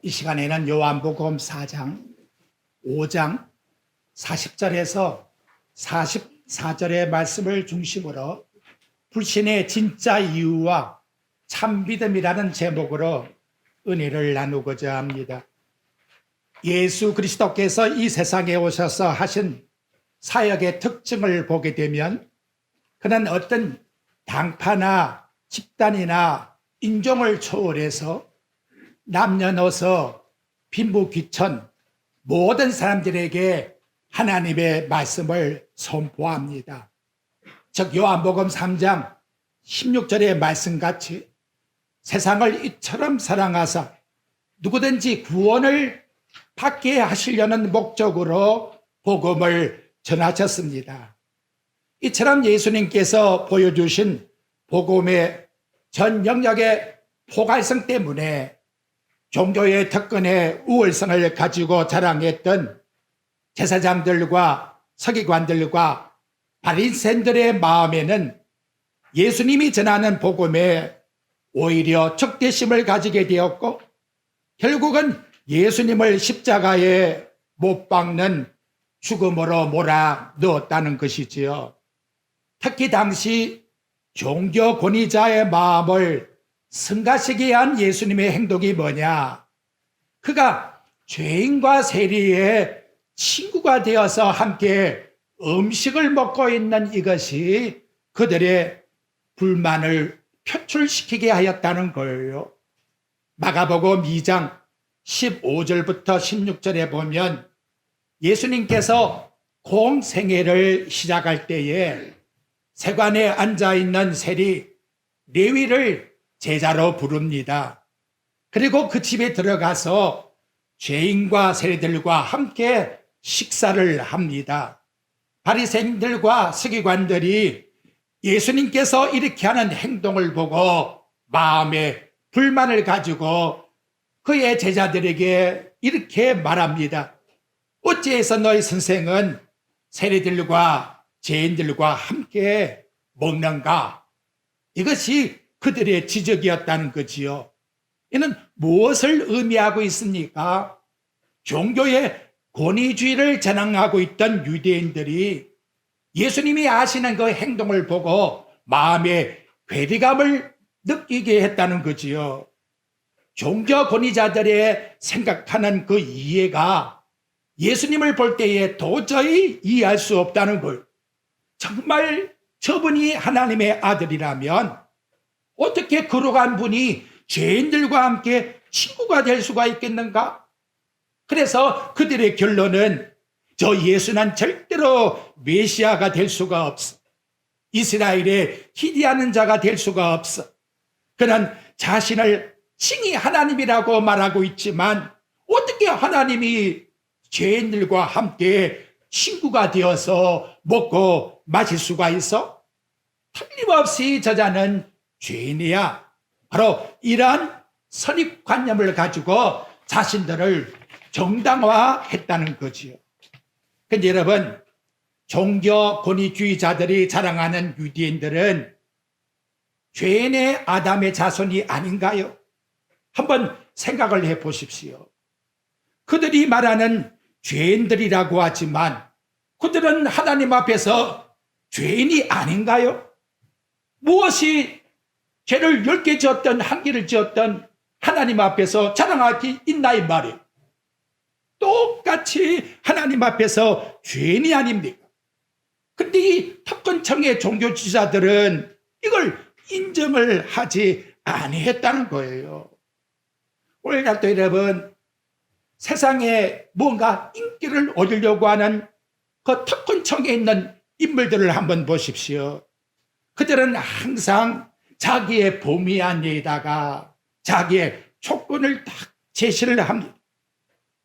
이 시간에는 요한복음 4장, 5장 40절에서 44절의 말씀을 중심으로 불신의 진짜 이유와 참믿음이라는 제목으로 은혜를 나누고자 합니다. 예수 그리스도께서 이 세상에 오셔서 하신 사역의 특징을 보게 되면 그는 어떤 당파나 집단이나 인종을 초월해서 남녀노소, 빈부귀천 모든 사람들에게 하나님의 말씀을 선포합니다. 즉 요한복음 3장 16절의 말씀같이 세상을 이처럼 사랑하사 누구든지 구원을 받게 하시려는 목적으로 복음을 전하셨습니다. 이처럼 예수님께서 보여주신 복음의 전 영역의 포괄성 때문에 종교의 특권의 우월성을 가지고 자랑했던 제사장들과 서기관들과 바리새인들의 마음에는 예수님이 전하는 복음에 오히려 적대심을 가지게 되었고 결국은 예수님을 십자가에 못 박는 죽음으로 몰아 넣었다는 것이지요. 특히 당시 종교 권위자의 마음을 승가시게 한 예수님의 행동이 뭐냐? 그가 죄인과 세리의 친구가 되어서 함께 음식을 먹고 있는 이것이 그들의 불만을 표출시키게 하였다는 거예요. 마가복음 2장 15절부터 16절에 보면 예수님께서 공생애를 시작할 때에 세관에 앉아있는 세리 레위를 제자로 부릅니다. 그리고 그 집에 들어가서 죄인과 세리들과 함께 식사를 합니다. 바리새인들과 서기관들이 예수님께서 이렇게 하는 행동을 보고 마음에 불만을 가지고 그의 제자들에게 이렇게 말합니다. 어찌해서 너희 선생은 세리들과 죄인들과 함께 먹는가? 이것이 그들의 지적이었다는 거지요. 이는 무엇을 의미하고 있습니까? 종교의 권위주의를 전항하고 있던 유대인들이 예수님이 하시는 그 행동을 보고 마음에 괴리감을 느끼게 했다는 거지요. 종교 권위자들의 생각하는 그 이해가 예수님을 볼 때에 도저히 이해할 수 없다는 걸. 정말 저분이 하나님의 아들이라면 어떻게 거룩한 분이 죄인들과 함께 친구가 될 수가 있겠는가? 그래서 그들의 결론은 저 예수는 절대로 메시아가 될 수가 없어. 이스라엘의 희귀하는 자가 될 수가 없어. 그는 자신을 칭히 하나님이라고 말하고 있지만 어떻게 하나님이 죄인들과 함께 친구가 되어서 먹고 마실 수가 있어? 틀림없이 저자는 죄인이야. 바로 이러한 선입관념을 가지고 자신들을 정당화했다는 거지요. 근데 여러분, 종교 권위주의자들이 자랑하는 유대인들은 죄인의 아담의 자손이 아닌가요? 한번 생각을 해 보십시오. 그들이 말하는 죄인들이라고 하지만 그들은 하나님 앞에서 죄인이 아닌가요? 무엇이 죄를 10개 지었던 1개를 지었던 하나님 앞에서 자랑하기 있나 이 말이에요. 똑같이 하나님 앞에서 죄인이 아닙니까? 근데 이 특권층의 종교지자들은 이걸 인정을 하지 아니했다는 거예요. 오늘 또 여러분, 세상에 뭔가 인기를 얻으려고 하는 그 특권층에 있는 인물들을 한번 보십시오. 그들은 항상 자기의 범위한 데에다가 자기의 조건을 딱 제시를 합니다.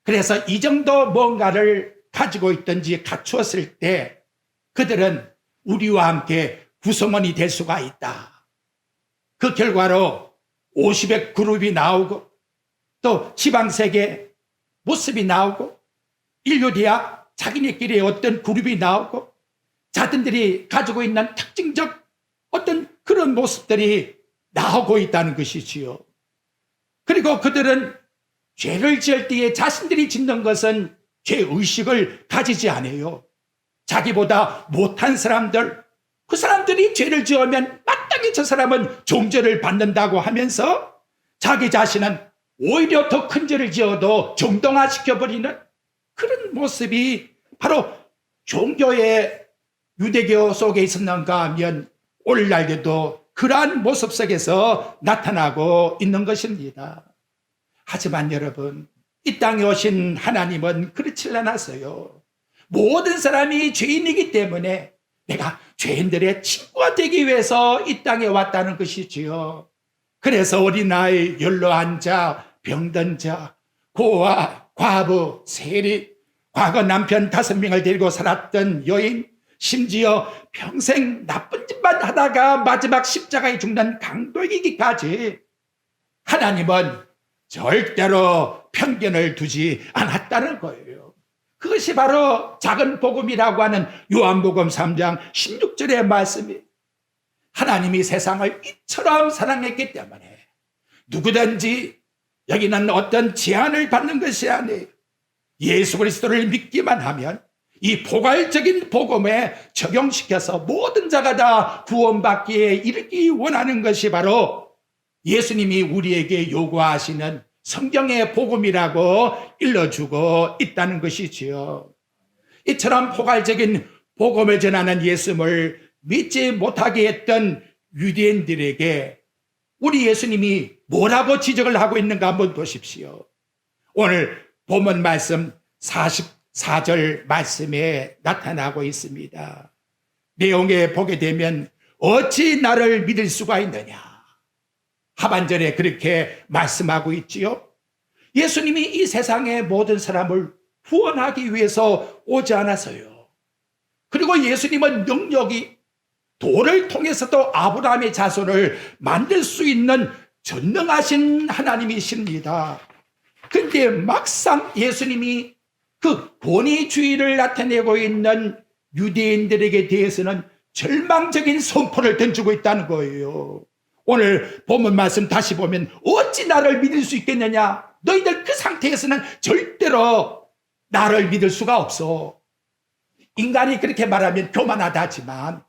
그래서 이 정도 뭔가를 가지고 있든지 갖추었을 때 그들은 우리와 함께 구성원이 될 수가 있다. 그 결과로 50의 그룹이 나오고 또 지방세계 모습이 나오고 인류대학 자기네끼리 어떤 그룹이 나오고 자신들이 가지고 있는 특징적 어떤 그런 모습들이 나오고 있다는 것이지요. 그리고 그들은 죄를 지을 때에 자신들이 짓는 것은 죄의식을 가지지 않아요. 자기보다 못한 사람들, 그 사람들이 죄를 지으면 마땅히 저 사람은 종죄를 받는다고 하면서 자기 자신은 오히려 더 큰 죄를 지어도 정당화시켜버리는 그런 모습이 바로 종교의 유대교 속에 있었는가 하면 오늘날에도 그러한 모습 속에서 나타나고 있는 것입니다. 하지만 여러분, 이 땅에 오신 하나님은 그렇지 않았어요. 모든 사람이 죄인이기 때문에 내가 죄인들의 친구가 되기 위해서 이 땅에 왔다는 것이지요. 그래서 어린아이, 연로한 자, 병든 자, 고아, 과부, 세리, 과거 남편 5명을 데리고 살았던 여인, 심지어 평생 나쁜 짓만 하다가 마지막 십자가에 죽는 강도이기까지 하나님은 절대로 편견을 두지 않았다는 거예요. 그것이 바로 작은 복음이라고 하는 요한복음 3장 16절의 말씀이 하나님이 세상을 이처럼 사랑했기 때문에 누구든지 여기는 어떤 제한을 받는 것이 아니에요. 예수 그리스도를 믿기만 하면 이 포괄적인 복음에 적용시켜서 모든 자가 다 구원받기에 이르기 원하는 것이 바로 예수님이 우리에게 요구하시는 성경의 복음이라고 일러주고 있다는 것이지요. 이처럼 포괄적인 복음을 전하는 예수님을 믿지 못하게 했던 유대인들에게 우리 예수님이 뭐라고 지적을 하고 있는가 한번 보십시오. 오늘 본문 말씀 44절 말씀에 나타나고 있습니다. 내용에 보게 되면 어찌 나를 믿을 수가 있느냐, 하반절에 그렇게 말씀하고 있지요. 예수님이 이 세상의 모든 사람을 구원하기 위해서 오지 않았어요. 그리고 예수님은 능력이 돌을 통해서도 아브라함의 자손을 만들 수 있는 전능하신 하나님이십니다. 근데 막상 예수님이 그 권위주의를 나타내고 있는 유대인들에게 대해서는 절망적인 선포를 던지고 있다는 거예요. 오늘 본문 말씀 다시 보면 어찌 나를 믿을 수 있겠느냐, 너희들 그 상태에서는 절대로 나를 믿을 수가 없어. 인간이 그렇게 말하면 교만하다 하지만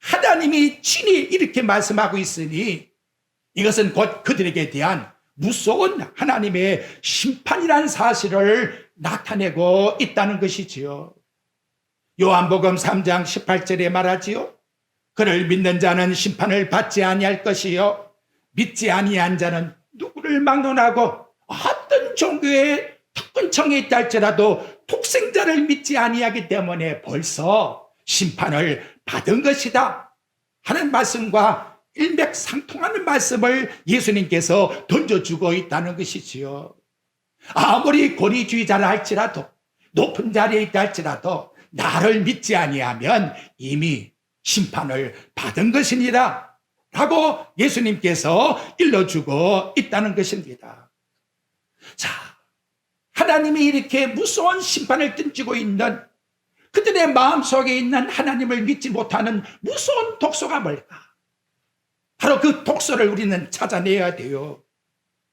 하나님이 친히 이렇게 말씀하고 있으니 이것은 곧 그들에게 대한 무서운 하나님의 심판이라는 사실을 나타내고 있다는 것이지요. 요한복음 3장 18절에 말하지요. 그를 믿는 자는 심판을 받지 아니할 것이요 믿지 아니한 자는 누구를 막론하고 어떤 종교의 특권청에 있다 할지라도 독생자를 믿지 아니하기 때문에 벌써 심판을 받은 것이다 하는 말씀과 일맥상통하는 말씀을 예수님께서 던져주고 있다는 것이지요. 아무리 권위주의자라 할지라도 높은 자리에 있다 할지라도 나를 믿지 아니하면 이미 심판을 받은 것이니라 라고 예수님께서 일러주고 있다는 것입니다. 자, 하나님이 이렇게 무서운 심판을 던지고 있는 그들의 마음속에 있는 하나님을 믿지 못하는 무서운 독소가 뭘까? 바로 그 독소를 우리는 찾아내야 돼요.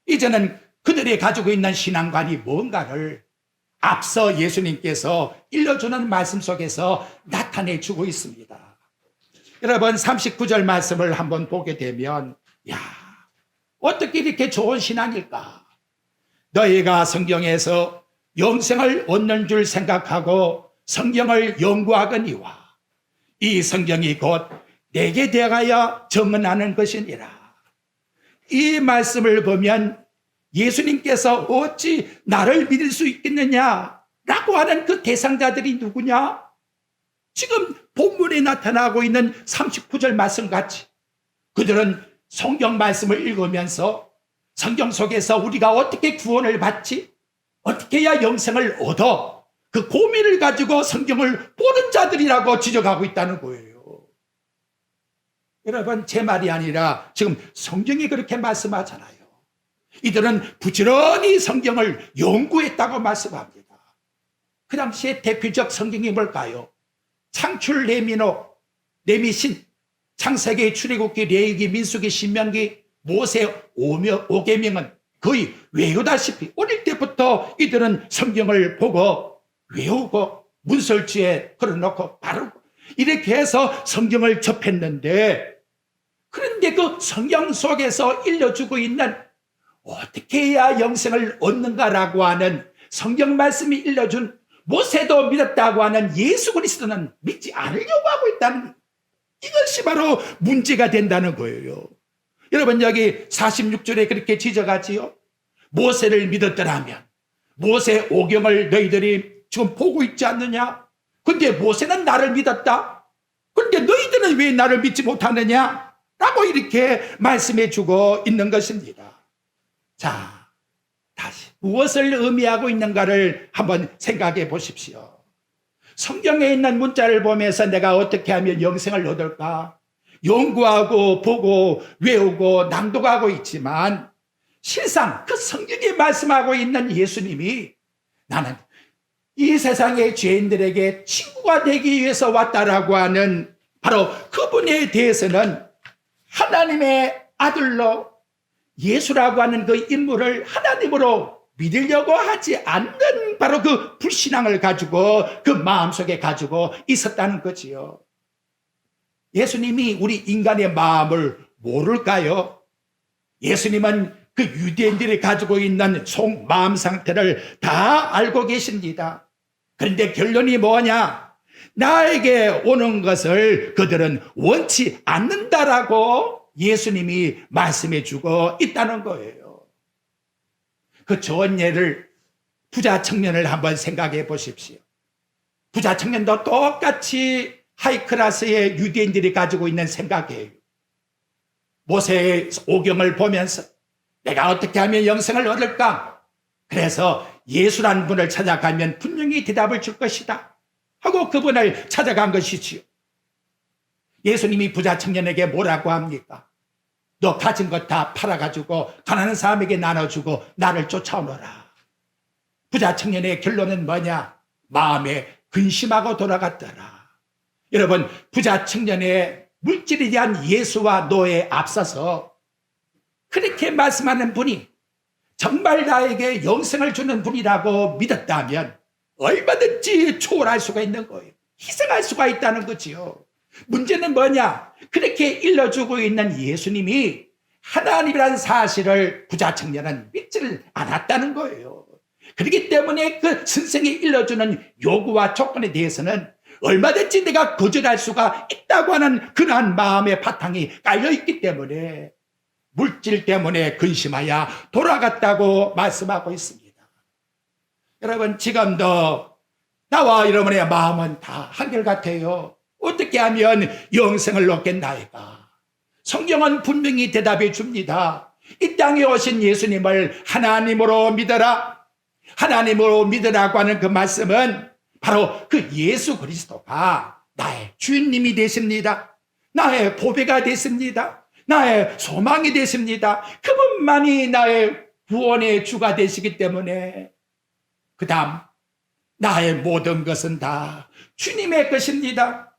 이제는 그들이 가지고 있는 신앙관이 뭔가를 앞서 예수님께서 일러주는 말씀 속에서 나타내주고 있습니다. 여러분 39절 말씀을 한번 보게 되면 야, 어떻게 이렇게 좋은 신앙일까? 너희가 성경에서 영생을 얻는 줄 생각하고 성경을 연구하거니와 이 성경이 곧 내게 대하여 증언하는 것이니라. 이 말씀을 보면 예수님께서 어찌 나를 믿을 수 있겠느냐라고 하는 그 대상자들이 누구냐? 지금 본문에 나타나고 있는 39절 말씀같이 그들은 성경 말씀을 읽으면서 성경 속에서 우리가 어떻게 구원을 받지? 어떻게 해야 영생을 얻어? 그 고민을 가지고 성경을 보는 자들이라고 지적하고 있다는 거예요. 여러분, 제 말이 아니라 지금 성경이 그렇게 말씀하잖아요. 이들은 부지런히 성경을 연구했다고 말씀합니다. 그 당시에 대표적 성경이 뭘까요? 창출, 레미노, 레미신, 창세기, 출애굽기, 레위기, 민수기, 신명기, 모세, 오계명은 거의 외우다시피 어릴 때 때부터 이들은 성경을 보고 외우고 문설주에 걸어놓고 바르고 이렇게 해서 성경을 접했는데, 그런데 그 성경 속에서 일러주고 있는 어떻게 해야 영생을 얻는가라고 하는 성경 말씀이 일러준 모세도 믿었다고 하는 예수 그리스도는 믿지 않으려고 하고 있다는, 이것이 바로 문제가 된다는 거예요. 여러분, 여기 46절에 그렇게 지적하지요. 모세를 믿었더라면 모세 오경을 너희들이 지금 보고 있지 않느냐? 근데 모세는 나를 믿었다. 근데 너희들은 왜 나를 믿지 못하느냐? 라고 이렇게 말씀해 주고 있는 것입니다. 자, 다시 무엇을 의미하고 있는가를 한번 생각해 보십시오. 성경에 있는 문자를 보면서 내가 어떻게 하면 영생을 얻을까? 연구하고 보고 외우고 낭독하고 있지만, 실상 그 성경에 말씀하고 있는 예수님이 나는 이 세상의 죄인들에게 친구가 되기 위해서 왔다라고 하는 바로 그분에 대해서는 하나님의 아들로 예수라고 하는 그 인물을 하나님으로 믿으려고 하지 않는 바로 그 불신앙을 가지고 그 마음속에 가지고 있었다는 거지요. 예수님이 우리 인간의 마음을 모를까요? 예수님은 그 유대인들이 가지고 있는 속 마음 상태를 다 알고 계십니다. 그런데 결론이 뭐냐? 나에게 오는 것을 그들은 원치 않는다라고 예수님이 말씀해 주고 있다는 거예요. 그 좋은 예를, 부자 청년을 한번 생각해 보십시오. 부자 청년도 똑같이 하이클래스의 유대인들이 가지고 있는 생각이에요. 모세의 오경을 보면서 내가 어떻게 하면 영생을 얻을까? 그래서 예수라는 분을 찾아가면 분명히 대답을 줄 것이다 하고 그분을 찾아간 것이지요. 예수님이 부자 청년에게 뭐라고 합니까? 너 가진 것 다 팔아가지고 가난한 사람에게 나눠주고 나를 쫓아오너라. 부자 청년의 결론은 뭐냐? 마음에 근심하고 돌아갔더라. 여러분, 부자 청년의 물질에 대한 예수와 노에 앞서서 그렇게 말씀하는 분이 정말 나에게 영생을 주는 분이라고 믿었다면 얼마든지 초월할 수가 있는 거예요. 희생할 수가 있다는 거지요. 문제는 뭐냐? 그렇게 일러주고 있는 예수님이 하나님이라는 사실을 부자 청년은 믿지를 않았다는 거예요. 그렇기 때문에 그 선생이 일러주는 요구와 조건에 대해서는 얼마든지 내가 거절할 수가 있다고 하는 그러한 마음의 바탕이 깔려있기 때문에 물질 때문에 근심하여 돌아갔다고 말씀하고 있습니다. 여러분, 지금도 나와 여러분의 마음은 다 한결같아요. 어떻게 하면 영생을 얻겠나이까? 성경은 분명히 대답해 줍니다. 이 땅에 오신 예수님을 하나님으로 믿어라. 하나님으로 믿으라고 하는 그 말씀은 바로 그 예수 그리스도가 나의 주님이 되십니다. 나의 보배가 되십니다. 나의 소망이 되십니다. 그분만이 나의 구원의 주가 되시기 때문에 그 다음 나의 모든 것은 다 주님의 것입니다.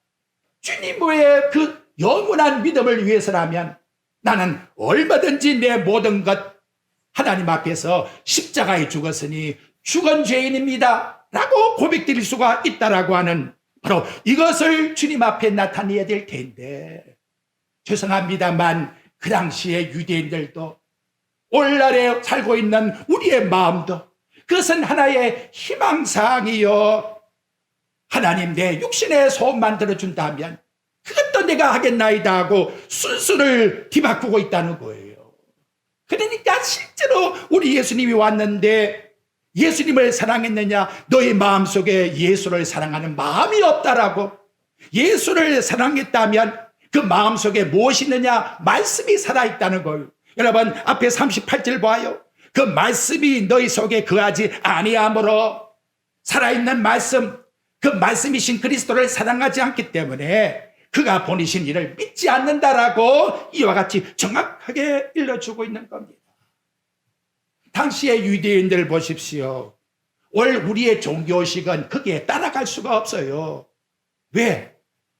주님의 그 영원한 믿음을 위해서라면 나는 얼마든지 내 모든 것 하나님 앞에서 십자가에 죽었으니 죽은 죄인입니다 라고 고백드릴 수가 있다라고 하는 바로 이것을 주님 앞에 나타내야 될 텐데, 죄송합니다만 그 당시에 유대인들도 오늘날에 살고 있는 우리의 마음도 그것은 하나의 희망사항이요, 하나님 내 육신의 소원만 들어준다면 그것도 내가 하겠나이다 하고 순수를 뒤바꾸고 있다는 거예요. 그러니까 실제로 우리 예수님이 왔는데 예수님을 사랑했느냐? 너희 마음속에 예수를 사랑하는 마음이 없다라고. 예수를 사랑했다면 그 마음속에 무엇이 있느냐? 말씀이 살아있다는 거예요. 여러분, 앞에 38절 봐요. 그 말씀이 너희 속에 거하지 아니하므로, 살아있는 말씀, 그 말씀이신 그리스도를 사랑하지 않기 때문에 그가 보내신 일을 믿지 않는다라고 이와 같이 정확하게 일러주고 있는 겁니다. 당시의 유대인들 보십시오. 올 우리의 종교식은 거기에 따라갈 수가 없어요. 왜?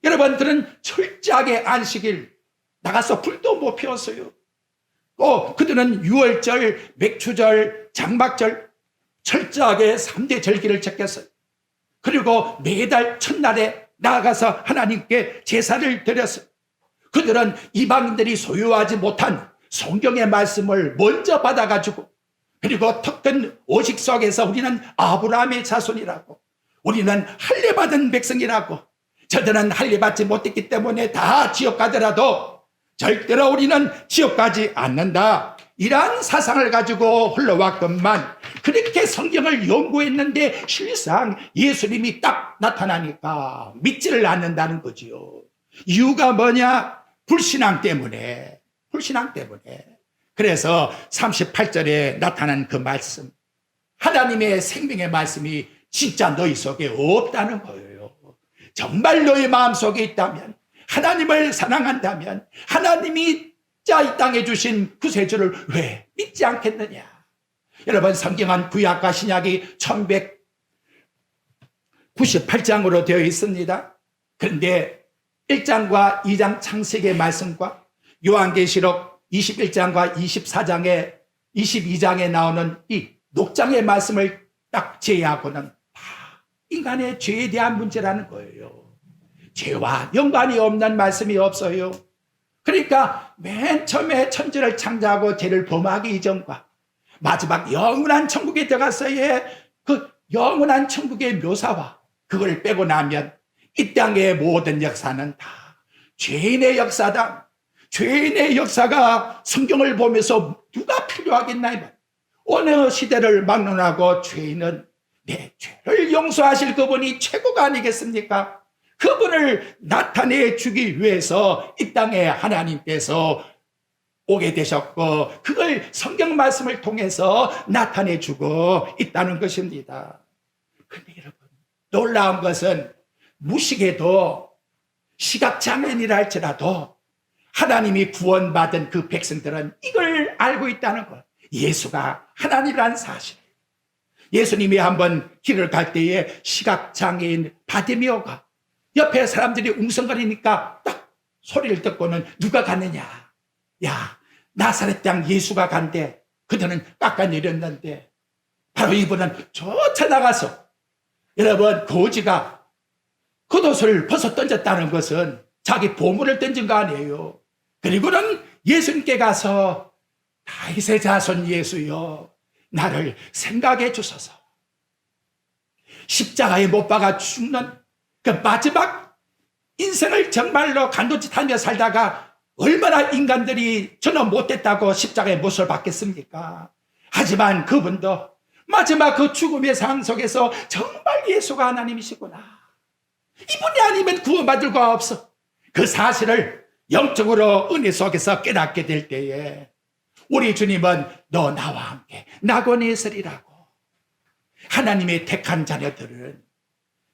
여러분들은 철저하게 안식일 나가서 불도 못 피웠어요. 그들은 유월절, 맥추절, 장막절 철저하게 3대 절기를 지켰어요. 그리고 매달 첫날에 나아가서 하나님께 제사를 드렸어요. 그들은 이방인들이 소유하지 못한 성경의 말씀을 먼저 받아가지고, 그리고 특권 오직 속에서 우리는 아브라함의 자손이라고, 우리는 할례받은 백성이라고, 저들은 할례받지 못했기 때문에 다 지옥 가더라도 절대로 우리는 지옥 가지 않는다, 이러한 사상을 가지고 흘러왔건만, 그렇게 성경을 연구했는데 실상 예수님이 딱 나타나니까 믿지를 않는다는 거지요. 이유가 뭐냐? 불신앙 때문에. 그래서 38절에 나타난 그 말씀, 하나님의 생명의 말씀이 진짜 너희 속에 없다는 거예요. 정말 너희 마음속에 있다면, 하나님을 사랑한다면 하나님이 자 이 땅에 주신 구세주를 왜 믿지 않겠느냐? 여러분, 성경은 구약과 신약이 1198장으로 되어 있습니다. 그런데 1장과 2장 창세기의 말씀과 요한계시록 21장과 24장에 22장에 나오는 이 녹장의 말씀을 딱 제외하고는 다 인간의 죄에 대한 문제라는 거예요. 죄와 연관이 없는 말씀이 없어요. 그러니까 맨 처음에 천지를 창조하고 죄를 범하기 이전과 마지막 영원한 천국에 들어가서의 그 영원한 천국의 묘사와 그걸 빼고 나면 이 땅의 모든 역사는 다 죄인의 역사다. 죄인의 역사가 성경을 보면서 누가 필요하겠나? 어느 시대를 막론하고 죄인은 내 죄를 용서하실 그분이 최고가 아니겠습니까? 그분을 나타내 주기 위해서 이 땅에 하나님께서 오게 되셨고, 그걸 성경 말씀을 통해서 나타내 주고 있다는 것입니다. 그런데 여러분, 놀라운 것은 무식해도 시각장애인이라 할지라도 하나님이 구원받은 그 백성들은 이걸 알고 있다는 것. 예수가 하나님이라는 사실. 예수님이 한번 길을 갈 때에 시각장애인 바디메오가 옆에 사람들이 웅성거리니까 딱 소리를 듣고는 누가 갔느냐? 야, 나사렛 땅 예수가 간대. 그들은 깎아내렸는데 바로 이분은 쫓아나가서, 여러분, 거지가 겉옷을 벗어 던졌다는 것은 자기 보물을 던진 거 아니에요. 그리고는 예수님께 가서 다윗의 자손 예수여, 나를 생각해 주소서. 십자가에 못 박아 죽는 그 마지막 인생을 정말로 간도짓하며 살다가 얼마나 인간들이 저는 못됐다고 십자가의 못을 받겠습니까? 하지만 그분도 마지막 그 죽음의 상황 속에서 정말 예수가 하나님이시구나, 이분이 아니면 구원받을 거 없어, 그 사실을 영적으로 은혜 속에서 깨닫게 될 때에 우리 주님은 너 나와 함께 낙원에 있으리라고. 하나님의 택한 자녀들은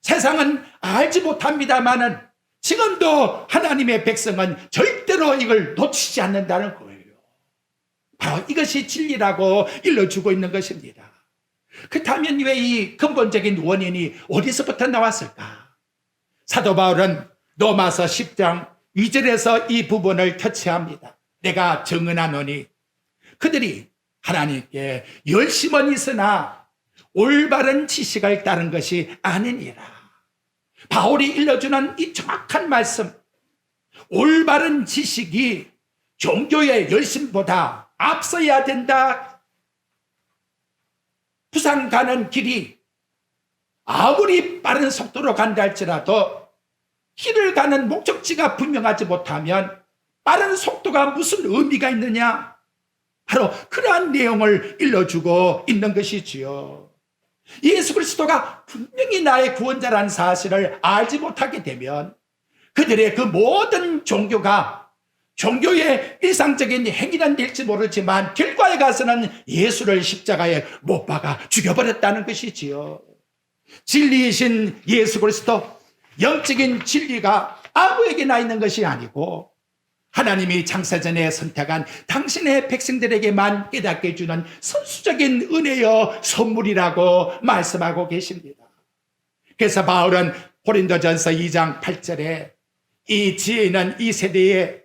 세상은 알지 못합니다마는 지금도 하나님의 백성은 절대로 이걸 놓치지 않는다는 거예요. 바로 이것이 진리라고 일러주고 있는 것입니다. 그렇다면 왜 이 근본적인 원인이 어디서부터 나왔을까? 사도 바울은 로마서 10장 2절에서 이 부분을 터치합니다. 내가 증언하노니 그들이 하나님께 열심은 있으나 올바른 지식을 따른 것이 아니니라. 바울이 일러주는 이 정확한 말씀, 올바른 지식이 종교의 열심보다 앞서야 된다. 부산 가는 길이 아무리 빠른 속도로 간다 할지라도 길을 가는 목적지가 분명하지 못하면 빠른 속도가 무슨 의미가 있느냐? 바로 그러한 내용을 일러주고 있는 것이지요. 예수 그리스도가 분명히 나의 구원자라는 사실을 알지 못하게 되면 그들의 그 모든 종교가 종교의 일상적인 행위는 될지 모르지만 결과에 가서는 예수를 십자가에 못 박아 죽여버렸다는 것이지요. 진리이신 예수 그리스도, 영적인 진리가 아무에게나 있는 것이 아니고 하나님이 창세전에 선택한 당신의 백성들에게만 깨닫게 해주는 선수적인 은혜여 선물이라고 말씀하고 계십니다. 그래서 바울은 고린도전서 2장 8절에 이 지혜는 이 세대의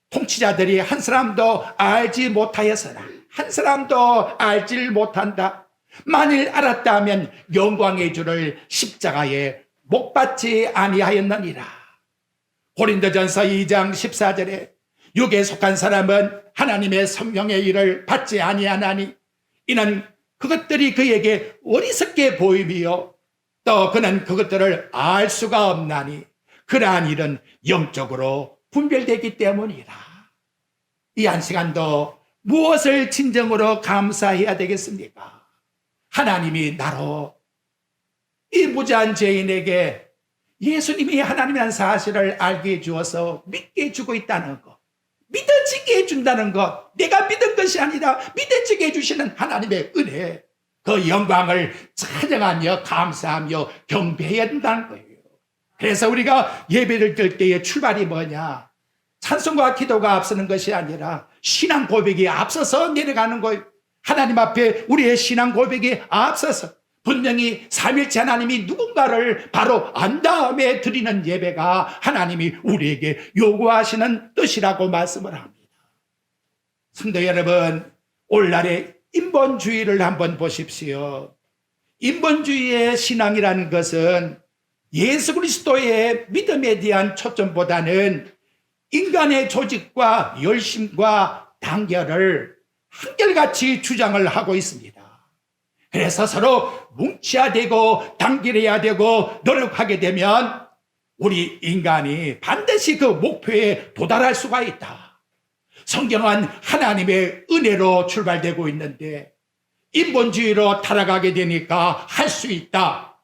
통치자들이 한 사람도 알지 못하였으나 한 사람도 알지 못한다. 만일 알았다 하면 영광의 주를 십자가에 못 박지 아니하였느니라. 고린도전서 2장 14절에 육에 속한 사람은 하나님의 성령의 일을 받지 아니하나니 이는 그것들이 그에게 어리석게 보임이요 또 그는 그것들을 알 수가 없나니 그러한 일은 영적으로 분별되기 때문이라. 이 한 시간도 무엇을 진정으로 감사해야 되겠습니까? 하나님이 나로 이 무지한 죄인에게 예수님이 하나님이라는 사실을 알게 해주어서 믿게 해주고 있다는 것, 믿어지게 해준다는 것, 내가 믿은 것이 아니라 믿어지게 해주시는 하나님의 은혜, 그 영광을 찬양하며 감사하며 경배해야 된다는 거예요. 그래서 우리가 예배를 드릴 때의 출발이 뭐냐? 찬송과 기도가 앞서는 것이 아니라 신앙 고백이 앞서서 내려가는 거예요. 하나님 앞에 우리의 신앙 고백이 앞서서 분명히 삼일째 하나님이 누군가를 바로 안 다음에 드리는 예배가 하나님이 우리에게 요구하시는 뜻이라고 말씀을 합니다. 성도 여러분, 오늘날의 인본주의를 한번 보십시오. 인본주의의 신앙이라는 것은 예수 그리스도의 믿음에 대한 초점보다는 인간의 조직과 열심과 단결을 한결같이 주장을 하고 있습니다. 그래서 서로 뭉쳐야 되고 단결해야 되고 노력하게 되면 우리 인간이 반드시 그 목표에 도달할 수가 있다. 성경은 하나님의 은혜로 출발되고 있는데 인본주의로 타락하게 되니까 할 수 있다.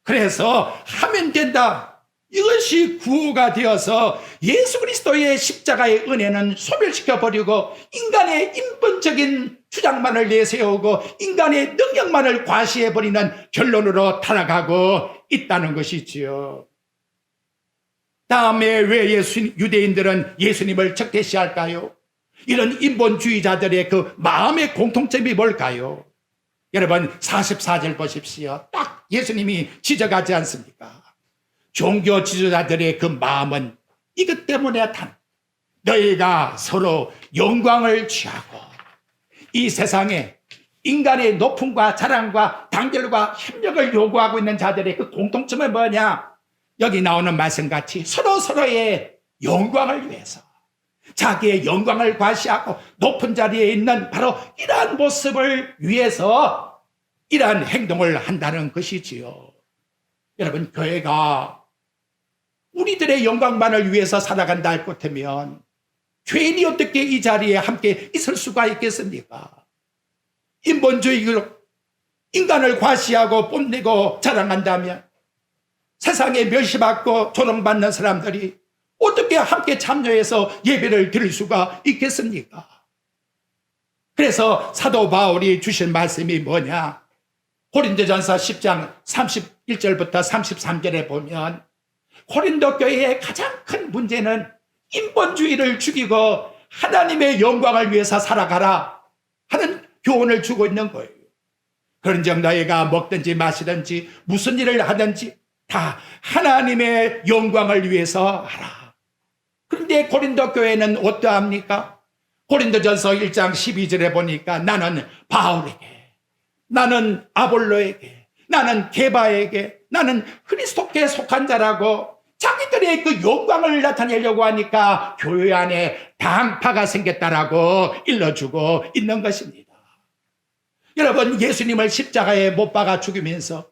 그래서 하면 된다. 이것이 구호가 되어서 예수 그리스도의 십자가의 은혜는 소멸시켜버리고 인간의 인본적인 주장만을 내세우고 인간의 능력만을 과시해버리는 결론으로 타락하고 있다는 것이지요. 다음에 왜 유대인들은 예수님을 적대시할까요? 이런 인본주의자들의 그 마음의 공통점이 뭘까요? 여러분 44절 보십시오. 딱 예수님이 지적하지 않습니까? 종교 지도자들의 그 마음은 이것 때문에 너희가 서로 영광을 취하고 이 세상에 인간의 높음과 자랑과 단결과 협력을 요구하고 있는 자들의 그 공통점은 뭐냐? 여기 나오는 말씀같이 서로의 영광을 위해서 자기의 영광을 과시하고 높은 자리에 있는 바로 이러한 모습을 위해서 이러한 행동을 한다는 것이지요. 여러분, 교회가 우리들의 영광만을 위해서 살아간다 할 것이면 죄인이 어떻게 이 자리에 함께 있을 수가 있겠습니까? 인본주의로 인간을 과시하고 뽐내고 자랑한다면 세상에 멸시받고 조롱받는 사람들이 어떻게 함께 참여해서 예배를 드릴 수가 있겠습니까? 그래서 사도 바울이 주신 말씀이 뭐냐? 고린도전서 10장 31절부터 33절에 보면 고린도 교회의 가장 큰 문제는 인본주의를 죽이고 하나님의 영광을 위해서 살아가라 하는 교훈을 주고 있는 거예요. 그런즉 너희가 먹든지 마시든지 무슨 일을 하든지 다 하나님의 영광을 위해서 하라. 그런데 고린도 교회는 어떠합니까? 고린도전서 1장 12절에 보니까 나는 바울에게, 나는 아볼로에게, 나는 게바에게, 나는 그리스도께 속한 자라고 자기들의 그 영광을 나타내려고 하니까 교회 안에 당파가 생겼다라고 일러주고 있는 것입니다. 여러분, 예수님을 십자가에 못 박아 죽이면서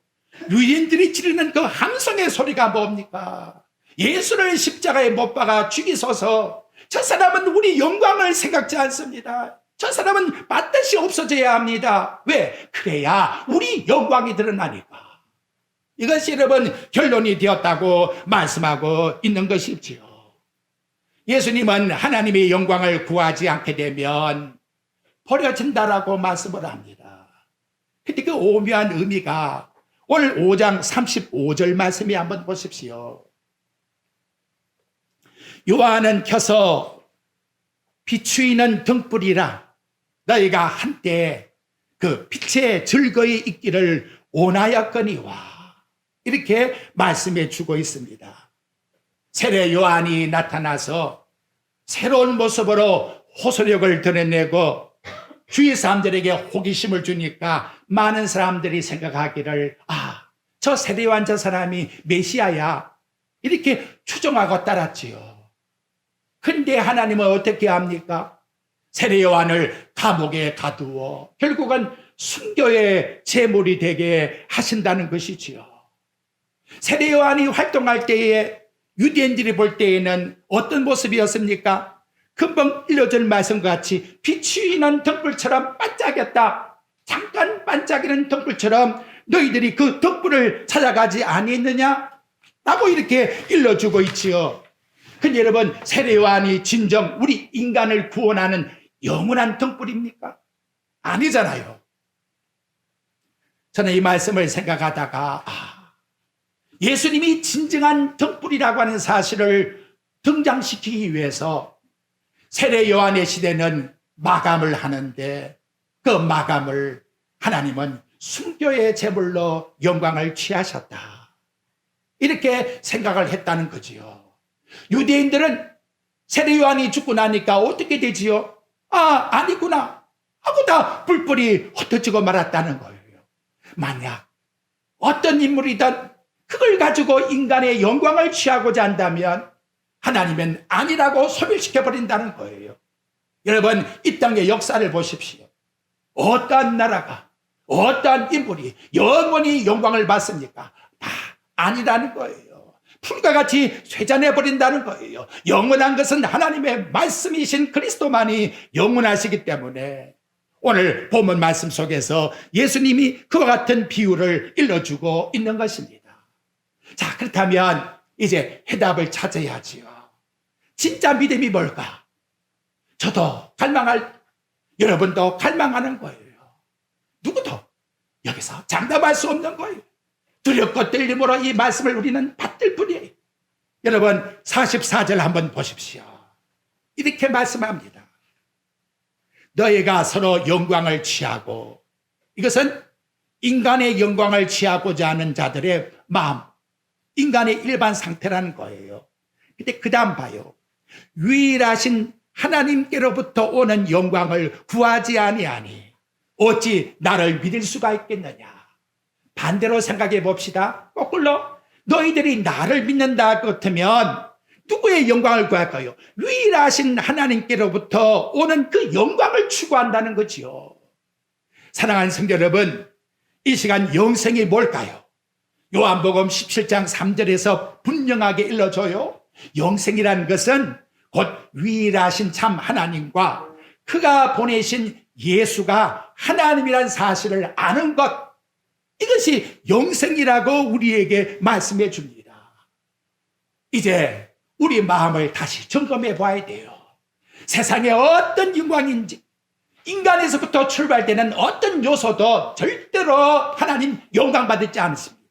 유인들이 지르는 그 함성의 소리가 뭡니까? 예수를 십자가에 못 박아 죽이소서. 저 사람은 우리 영광을 생각지 않습니다. 저 사람은 반드시 없어져야 합니다. 왜? 그래야 우리 영광이 드러나니까. 이것이 여러분 결론이 되었다고 말씀하고 있는 것이지요. 예수님은 하나님의 영광을 구하지 않게 되면 버려진다라고 말씀을 합니다. 근데 그 오묘한 의미가 오늘 5장 35절 말씀이 한번 보십시오. 요한은 켜서 비추이는 등불이라 너희가 한때 그 빛에 즐거이 있기를 원하였거니와 이렇게 말씀해 주고 있습니다. 세례 요한이 나타나서 새로운 모습으로 호소력을 드러내고 주위 사람들에게 호기심을 주니까 많은 사람들이 생각하기를 저 세례요한 저 사람이 메시아야 이렇게 추정하고 따랐지요. 근데 하나님은 어떻게 합니까? 세례요한을 감옥에 가두어 결국은 순교의 제물이 되게 하신다는 것이지요. 세례요한이 활동할 때에 유대인들이 볼 때에는 어떤 모습이었습니까? 금방 일러준 말씀과 같이 비추이는 등불처럼 반짝였다. 잠깐 반짝이는 등불처럼 너희들이 그 등불을 찾아가지 아니했느냐? 라고 이렇게 일러주고 있지요. 근데 여러분, 세례요한이 진정 우리 인간을 구원하는 영원한 등불입니까? 아니잖아요. 저는 이 말씀을 생각하다가 예수님이 진정한 등불이라고 하는 사실을 등장시키기 위해서 세례요한의 시대는 마감을 하는데 그 마감을 하나님은 순교의 제물로 영광을 취하셨다. 이렇게 생각을 했다는 거지요. 유대인들은 세례요한이 죽고 나니까 어떻게 되지요? 아니구나 하고 다 뿔뿔이 흩어지고 말았다는 거예요. 만약 어떤 인물이든 그걸 가지고 인간의 영광을 취하고자 한다면 하나님은 아니라고 소멸시켜버린다는 거예요. 여러분, 이 땅의 역사를 보십시오. 어떠한 나라가, 어떠한 인물이 영원히 영광을 받습니까? 다 아니라는 거예요. 풀과 같이 쇠잔해버린다는 거예요. 영원한 것은 하나님의 말씀이신 그리스도만이 영원하시기 때문에 오늘 본문 말씀 속에서 예수님이 그와 같은 비유를 일러주고 있는 것입니다. 자, 그렇다면 이제 해답을 찾아야지요. 진짜 믿음이 뭘까? 저도 여러분도 갈망하는 거예요. 누구도 여기서 장담할 수 없는 거예요. 두렵고 떨림으로 이 말씀을 우리는 받들 뿐이에요. 여러분, 44절 한번 보십시오. 이렇게 말씀합니다. 너희가 서로 영광을 취하고, 이것은 인간의 영광을 취하고자 하는 자들의 마음, 인간의 일반 상태라는 거예요. 근데 그 다음 봐요. 유일하신 하나님께로부터 오는 영광을 구하지 아니하니 어찌 나를 믿을 수가 있겠느냐. 반대로 생각해 봅시다. 거꾸로 너희들이 나를 믿는다 같으면 누구의 영광을 구할까요? 유일하신 하나님께로부터 오는 그 영광을 추구한다는 거지요. 사랑하는 성도 여러분, 이 시간 영생이 뭘까요? 요한복음 17장 3절에서 분명하게 일러줘요. 영생이라는 것은 곧 유일하신 참 하나님과 그가 보내신 예수가 하나님이라는 사실을 아는 것, 이것이 영생이라고 우리에게 말씀해 줍니다. 이제 우리 마음을 다시 점검해 봐야 돼요. 세상에 어떤 영광인지, 인간에서부터 출발되는 어떤 요소도 절대로 하나님 영광 받지 않습니다.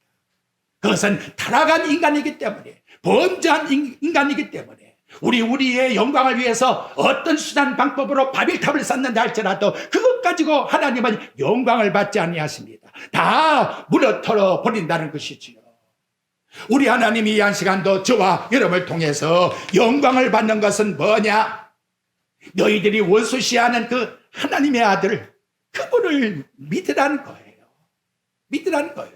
그것은 타락한 인간이기 때문에, 범죄한 인간이기 때문에 우리의 영광을 위해서 어떤 수단 방법으로 바벨탑을 쌓는다 할지라도 그것 가지고 하나님은 영광을 받지 아니하십니다. 다 무너뜨려 버린다는 것이지요. 우리 하나님이 이 한 시간도 저와 여러분을 통해서 영광을 받는 것은 뭐냐? 너희들이 원수시하는 그 하나님의 아들, 그분을 믿으라는 거예요. 믿으라는 거예요.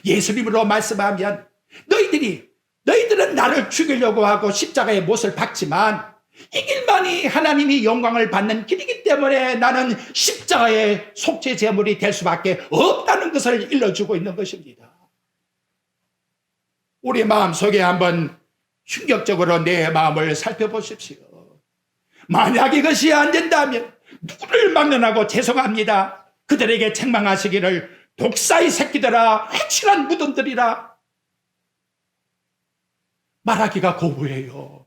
예수님으로 말씀하면 너희들은 나를 죽이려고 하고 십자가의 못을 박지만 이 길만이 하나님이 영광을 받는 길이기 때문에 나는 십자가의 속죄 제물이 될 수밖에 없다는 것을 일러주고 있는 것입니다. 우리 마음속에 한번 충격적으로 내 마음을 살펴보십시오. 만약 이것이 안 된다면 누구를 막론하고 죄송합니다. 그들에게 책망하시기를 독사의 새끼들아, 회칠한 무덤들이라 말하기가 고우해요.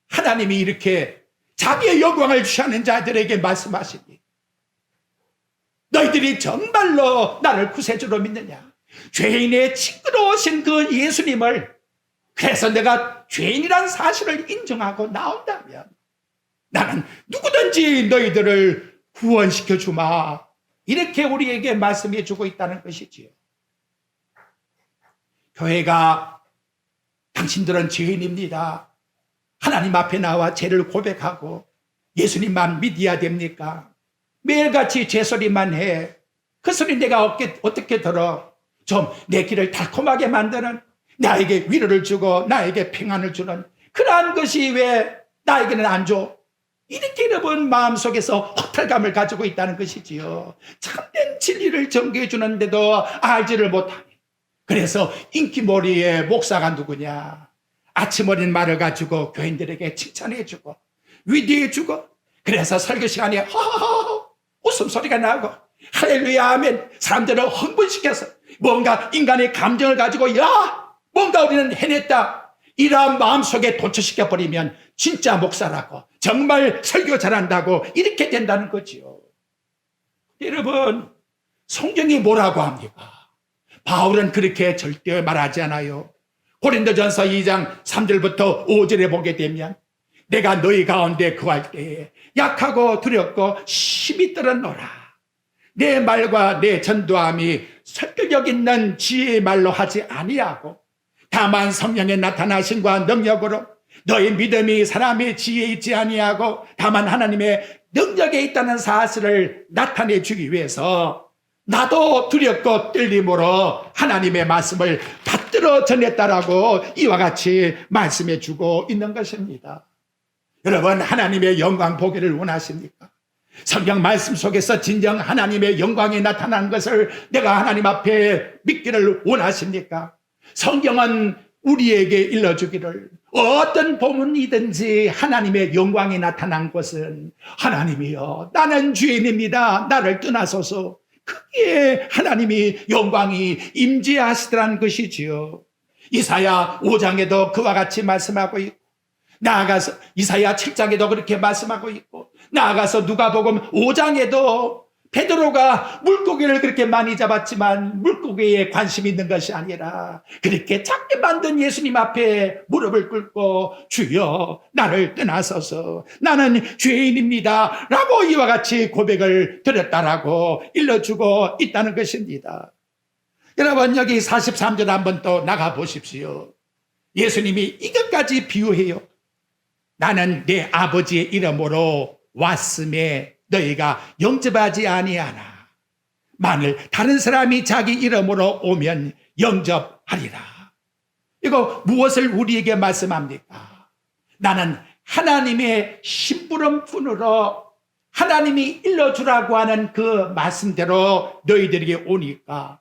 하나님이 이렇게 자기의 영광을 취하는 자들에게 말씀하시니 너희들이 정말로 나를 구세주로 믿느냐? 죄인의 징그러우신 그 예수님을, 그래서 내가 죄인이란 사실을 인정하고 나온다면 나는 누구든지 너희들을 구원시켜 주마. 이렇게 우리에게 말씀해 주고 있다는 것이지요. 교회가 당신들은 죄인입니다. 하나님 앞에 나와 죄를 고백하고 예수님만 믿어야 됩니까? 매일같이 제 소리만 해. 그 소리 내가 어떻게 들어? 좀 내 길을 달콤하게 만드는, 나에게 위로를 주고 나에게 평안을 주는 그러한 것이 왜 나에게는 안 줘? 이렇게 여러분 마음속에서 허탈감을 가지고 있다는 것이지요. 참된 진리를 전개해 주는데도 알지를 못하니. 그래서 인기몰이의 목사가 누구냐? 아침 어린 말을 가지고 교인들에게 칭찬해 주고 위대해 주고, 그래서 설교 시간에 허허허 웃음소리가 나고 할렐루야 아멘, 사람들을 흥분시켜서 뭔가 인간의 감정을 가지고 야 뭔가 우리는 해냈다, 이러한 마음속에 도취시켜버리면 진짜 목사라고, 정말 설교 잘한다고 이렇게 된다는 거지요. 여러분, 성경이 뭐라고 합니까? 바울은 그렇게 절대 말하지 않아요. 고린도전서 2장 3절부터 5절에 보게 되면, 내가 너희 가운데 거할 때에 약하고 두렵고 심히 떨었노라. 내 말과 내 전도함이 설득력 있는 지혜의 말로 하지 아니하고, 다만 성령의 나타나심과 능력으로 너희 믿음이 사람의 지혜에 있지 아니하고 다만 하나님의 능력에 있다는 사실을 나타내 주기 위해서 나도 두렵고 떨림으로 하나님의 말씀을 받들어 전했다라고 이와 같이 말씀해 주고 있는 것입니다. 여러분, 하나님의 영광 보기를 원하십니까? 성경 말씀 속에서 진정 하나님의 영광이 나타나는 것을 내가 하나님 앞에 믿기를 원하십니까? 성경은 우리에게 일러주기를, 어떤 본문이든지 하나님의 영광이 나타난 것은 하나님이여 나는 죄인입니다, 나를 떠나소서, 크게 하나님이 영광이 임재하시더라는 것이지요. 이사야 5장에도 그와 같이 말씀하고 있고, 나아가서 이사야 7장에도 그렇게 말씀하고 있고, 나아가서 누가복음 5장에도 베드로가 물고기를 그렇게 많이 잡았지만 물고기에 관심이 있는 것이 아니라 그렇게 작게 만든 예수님 앞에 무릎을 꿇고 주여 나를 떠나소서 나는 죄인입니다 라고 이와 같이 고백을 드렸다라고 일러주고 있다는 것입니다. 여러분, 여기 43절 한번 또 나가 보십시오. 예수님이 이것까지 비유해요. 나는 내 아버지의 이름으로 왔음에 너희가 영접하지 아니하나, 만일 다른 사람이 자기 이름으로 오면 영접하리라. 이거 무엇을 우리에게 말씀합니까? 나는 하나님의 심부름꾼으로 하나님이 일러주라고 하는 그 말씀대로 너희들에게 오니까,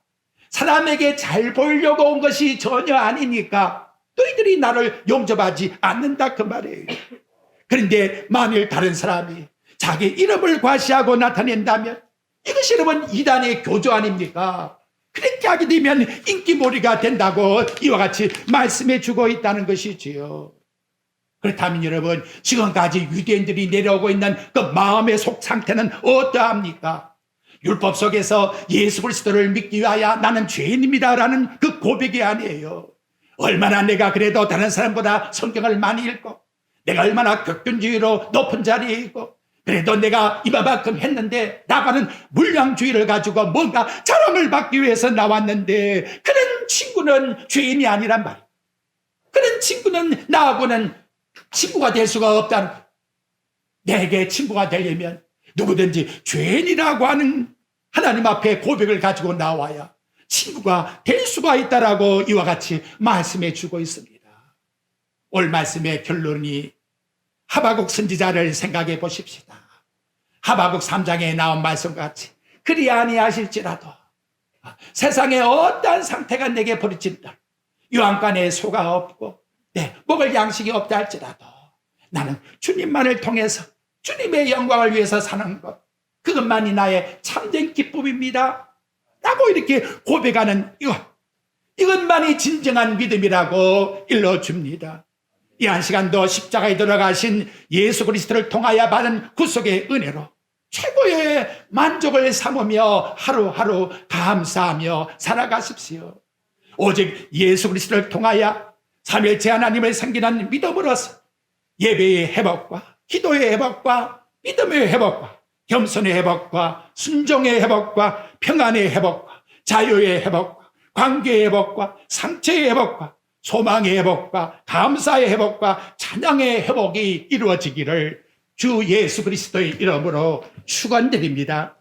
사람에게 잘 보이려고 온 것이 전혀 아니니까 너희들이 나를 영접하지 않는다 그 말이에요. 그런데 만일 다른 사람이 자기 이름을 과시하고 나타낸다면 이것이 여러분 이단의 교조 아닙니까? 그렇게 하게 되면 인기몰이가 된다고 이와 같이 말씀해 주고 있다는 것이지요. 그렇다면 여러분, 지금까지 유대인들이 내려오고 있는 그 마음의 속 상태는 어떠합니까? 율법 속에서 예수 그리스도를 믿기 위하여 나는 죄인입니다라는 그 고백이 아니에요. 얼마나 내가 그래도 다른 사람보다 성경을 많이 읽고, 내가 얼마나 격분주의로 높은 자리에 있고, 그래도 내가 이만큼 했는데 나가는 물량주의를 가지고 뭔가 자랑을 받기 위해서 나왔는데, 그런 친구는 죄인이 아니란 말이에요. 그런 친구는 나하고는 친구가 될 수가 없다는 거예요. 내게 친구가 되려면 누구든지 죄인이라고 하는 하나님 앞에 고백을 가지고 나와야 친구가 될 수가 있다라고 이와 같이 말씀해 주고 있습니다. 오늘 말씀의 결론이 하박국 선지자를 생각해 보십시다. 하박국 3장에 나온 말씀과 같이 그리 아니하실지라도 세상에 어떠한 상태가 내게 벌어진다, 요한간에 소가 없고 먹을 양식이 없다 할지라도 나는 주님만을 통해서 주님의 영광을 위해서 사는 것, 그것만이 나의 참된 기쁨입니다 라고 이렇게 고백하는 이것만이 진정한 믿음이라고 일러줍니다. 이 한 시간도 십자가에 들어가신 예수 그리스도를 통하여 받은 구속의 은혜로 최고의 만족을 삼으며 하루하루 감사하며 살아가십시오. 오직 예수 그리스도를 통하여 삼일째 하나님을 섬기는 믿음으로써 예배의 회복과 기도의 회복과 믿음의 회복과 겸손의 회복과 순종의 회복과 평안의 회복과 자유의 회복과 관계의 회복과 상처의 회복과 소망의 회복과 감사의 회복과 찬양의 회복이 이루어지기를 주 예수 그리스도의 이름으로 축원드립니다.